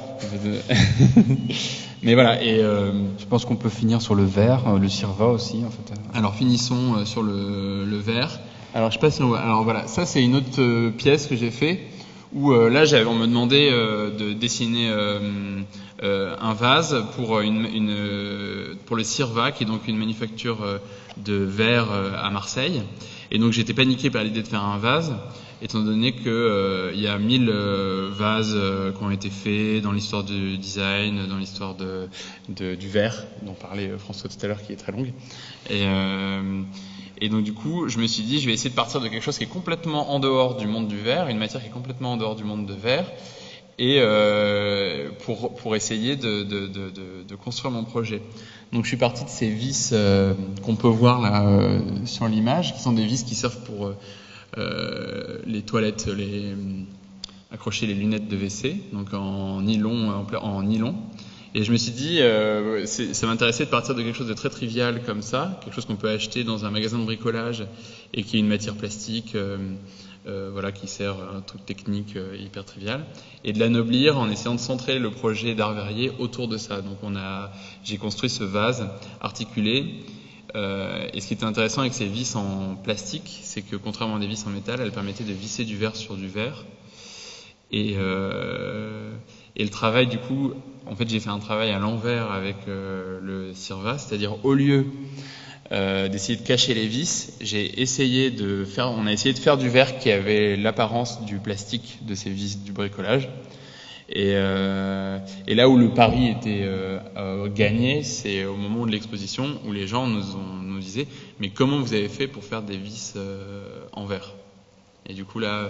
Mais voilà. Et je pense qu'on peut finir sur le verre, le Sirva aussi en fait. Alors finissons sur le verre. Alors je sais pas si on voit. Alors voilà, ça c'est une autre pièce que j'ai fait où là on me demandait de dessiner un vase pour pour le Sirva, qui est donc une manufacture de verre à Marseille. Et donc j'étais paniqué par l'idée de faire un vase, étant donné que il y a 1000 vases qui ont été faits dans l'histoire du design, dans l'histoire du verre, dont parlait François tout à l'heure, qui est très longue. Et donc du coup, je me suis dit, je vais essayer de partir de quelque chose qui est complètement en dehors du monde du verre, une matière qui est complètement en dehors du monde de verre, et pour essayer de construire mon projet. Donc je suis parti de ces vis qu'on peut voir là sur l'image, qui sont des vis qui servent pour les toilettes, accrocher les lunettes de WC, donc en nylon. Et je me suis dit, ça m'intéressait de partir de quelque chose de très trivial comme ça, quelque chose qu'on peut acheter dans un magasin de bricolage et qui est une matière plastique, voilà, qui sert à un truc technique hyper trivial, et de l'anoblir en essayant de centrer le projet d'Art Verrier autour de ça. Donc j'ai construit ce vase articulé. Et ce qui était intéressant avec ces vis en plastique, c'est que contrairement à des vis en métal, elles permettaient de visser du verre sur du verre. Et le travail, du coup, en fait, j'ai fait un travail à l'envers avec le Sirva, c'est-à-dire au lieu d'essayer de cacher les vis, on a essayé de faire du verre qui avait l'apparence du plastique de ces vis du bricolage. Et là où le pari était gagné, c'est au moment de l'exposition où les gens nous disaient « Mais comment vous avez fait pour faire des vis en verre ?» Et du coup là,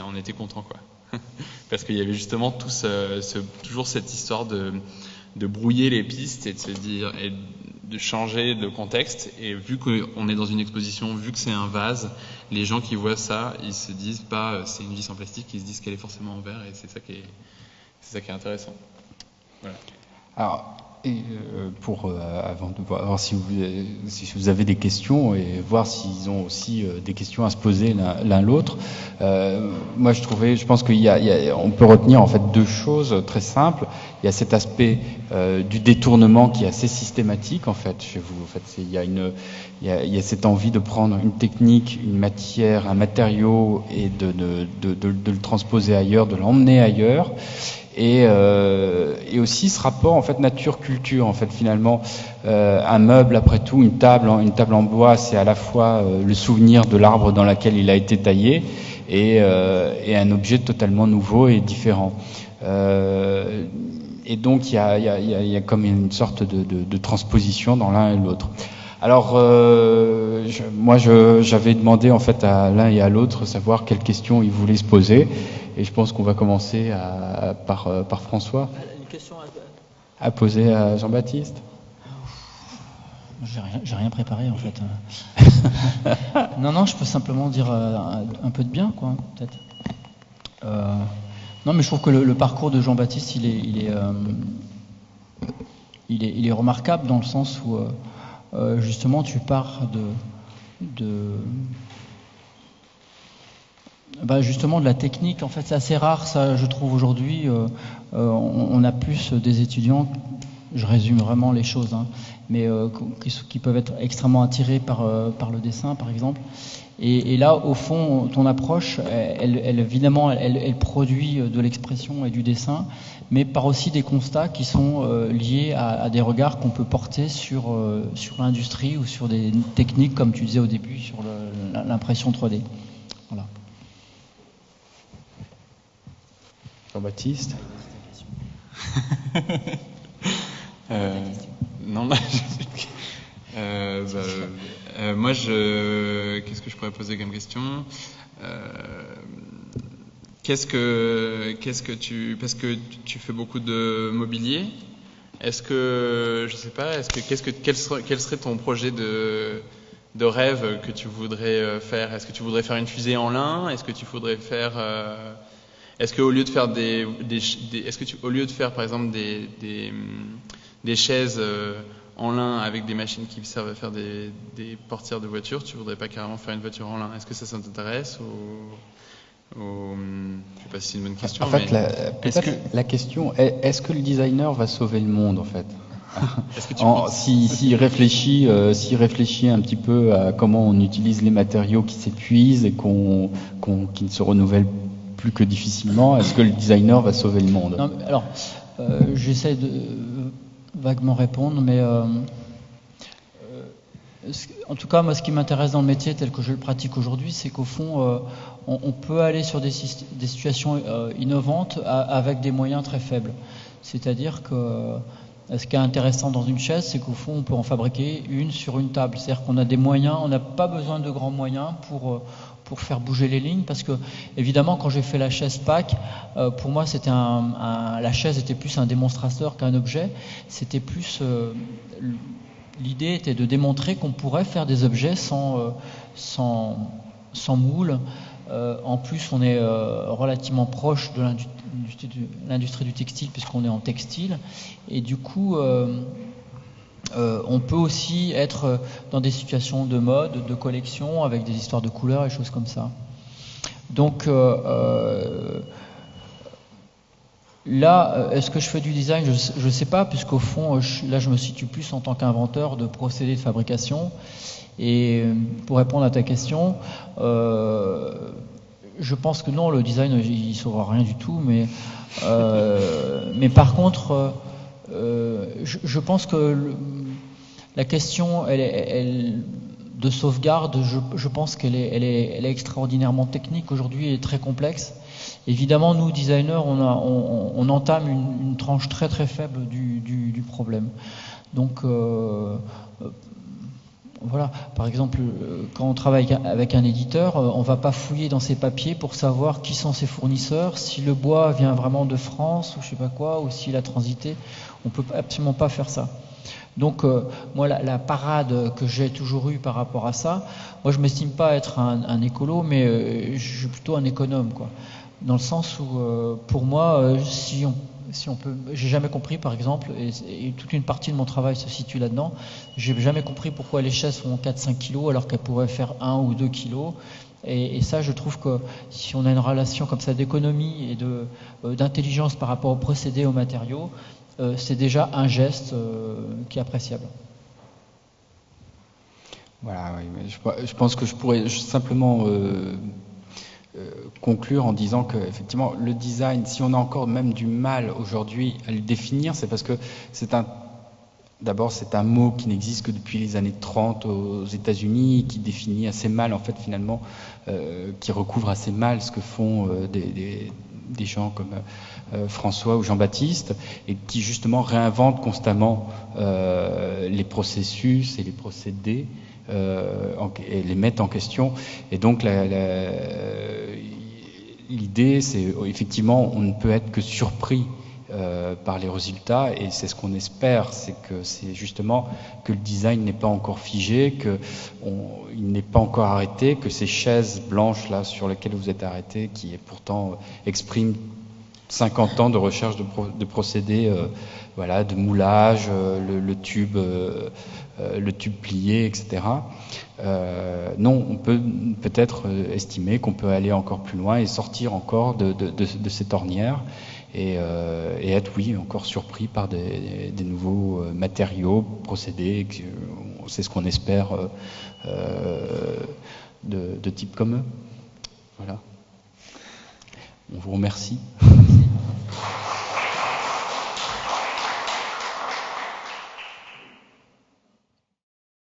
on était contents, quoi. Parce qu'il y avait justement toujours cette histoire de brouiller les pistes et de se dire, et de changer de contexte. Et vu qu'on est dans une exposition, vu que c'est un vase, les gens qui voient ça, ils se disent pas c'est une vis en plastique, ils se disent qu'elle est forcément en verre, et c'est ça qui est intéressant. Voilà. Alors, avant de voir si vous avez des questions et voir s'ils ont aussi des questions à se poser l'un l'autre, moi je pense on peut retenir en fait deux choses très simples. Il y a cet aspect du détournement qui est assez systématique en fait chez vous. En fait, il y a cette envie de prendre une technique, une matière, un matériau et de le transposer ailleurs, de l'emmener ailleurs. Et aussi ce rapport en fait nature-culture en fait finalement un meuble après tout, une table en bois, c'est à la fois le souvenir de l'arbre dans lequel il a été taillé et un objet totalement nouveau et différent. Et donc il y a comme une sorte de transposition dans l'un et l'autre. Alors j'avais demandé en fait à l'un et à l'autre savoir quelles questions ils voulaient se poser. Et je pense qu'on va commencer par François. Une question à poser à Jean-Baptiste. J'ai rien préparé en fait. Non, je peux simplement dire un peu de bien, quoi, peut-être. Non, mais je trouve que le parcours de Jean-Baptiste, il est remarquable dans le sens où justement tu pars justement de la technique. En fait, c'est assez rare, ça, je trouve aujourd'hui. On a plus des étudiants, je résume vraiment les choses, hein, mais qui peuvent être extrêmement attirés par le dessin, par exemple. Et là, au fond, ton approche, évidemment, elle produit de l'expression et du dessin, mais par aussi des constats qui sont liés à des regards qu'on peut porter sur l'industrie ou sur des techniques, comme tu disais au début, sur l'impression 3D. Voilà. Jean-Baptiste. Non, moi, qu'est-ce que je pourrais poser comme question? Parce que tu fais beaucoup de mobilier. Est-ce que, je sais pas, quel serait ton projet de rêve que tu voudrais faire? Est-ce que tu voudrais faire une fusée en lin? Est-ce que tu voudrais faire est-ce qu'au lieu de faire au lieu de faire par exemple des chaises en lin avec des machines qui servent à faire des portières de voitures, tu voudrais pas carrément faire une voiture en lin? Est-ce que ça t'intéresse ou je sais pas si c'est une bonne question. En fait, la question est-ce que le designer va sauver le monde en fait? S'il réfléchit un petit peu à comment on utilise les matériaux qui s'épuisent et qui ne se renouvellent plus que difficilement, est-ce que le designer va sauver le monde? Non, alors, j'essaie de vaguement répondre, mais en tout cas, moi, ce qui m'intéresse dans le métier tel que je le pratique aujourd'hui, c'est qu'au fond, on peut aller sur des situations innovantes avec des moyens très faibles. C'est-à-dire que ce qui est intéressant dans une chaise, c'est qu'au fond, on peut en fabriquer une sur une table. C'est-à-dire qu'on a des moyens, on n'a pas besoin de grands moyens pour faire bouger les lignes, parce que évidemment quand j'ai fait la chaise PAC, pour moi c'était la chaise était plus un démonstrateur qu'un objet. C'était plus l'idée était de démontrer qu'on pourrait faire des objets sans moule, En plus, on est relativement proche de l'industrie du textile, puisqu'on est en textile. Et du coup, on peut aussi être dans des situations de mode, de collection, avec des histoires de couleurs et choses comme ça. Donc là, est-ce que je fais du design? Je ne sais pas, puisqu'au fond, là, je me situe plus en tant qu'inventeur de procédés de fabrication. Et pour répondre à ta question, je pense que non, le design, il ne saura rien du tout. Mais par contre, je pense que la question de sauvegarde, je pense qu'elle est extraordinairement technique aujourd'hui et très complexe. Évidemment, nous, designers, on entame une tranche très très faible du problème. Donc, voilà. Par exemple, quand on travaille avec un éditeur, on ne va pas fouiller dans ses papiers pour savoir qui sont ses fournisseurs, si le bois vient vraiment de France ou je ne sais pas quoi, ou s'il a transité. On ne peut absolument pas faire ça. Donc, moi, la parade que j'ai toujours eue par rapport à ça, moi, je ne m'estime pas être un écolo, mais je suis plutôt un économe, quoi. Dans le sens où, pour moi, si on peut, j'ai jamais compris, par exemple, et toute une partie de mon travail se situe là-dedans, j'ai jamais compris pourquoi les chaises font 4-5 kilos alors qu'elles pourraient faire 1 ou 2 kilos. Et ça, je trouve que si on a une relation comme ça d'économie et d'intelligence par rapport aux procédés, aux matériaux, c'est déjà un geste qui est appréciable. Voilà, oui, je pense que je pourrais simplement conclure en disant que effectivement le design, si on a encore même du mal aujourd'hui à le définir, c'est parce que d'abord c'est un mot qui n'existe que depuis les années 30 aux États-Unis, qui définit assez mal en fait finalement, qui recouvre assez mal ce que font des gens comme François ou Jean-Baptiste, et qui justement réinventent constamment les processus et les procédés, et les mettent en question. Et donc l'idée, c'est effectivement, on ne peut être que surpris par les résultats, et c'est ce qu'on espère, c'est justement que le design n'est pas encore figé, qu'il n'est pas encore arrêté, que ces chaises blanches là sur lesquelles vous êtes arrêtés, qui pourtant expriment 50 ans de recherche de procédés, voilà, de moulage, le tube plié, etc. Non, on peut peut-être estimer qu'on peut aller encore plus loin et sortir encore de cette ornière et être, oui, encore surpris par des nouveaux matériaux, procédés. C'est ce qu'on espère de type comme eux. Voilà. On vous remercie. Merci.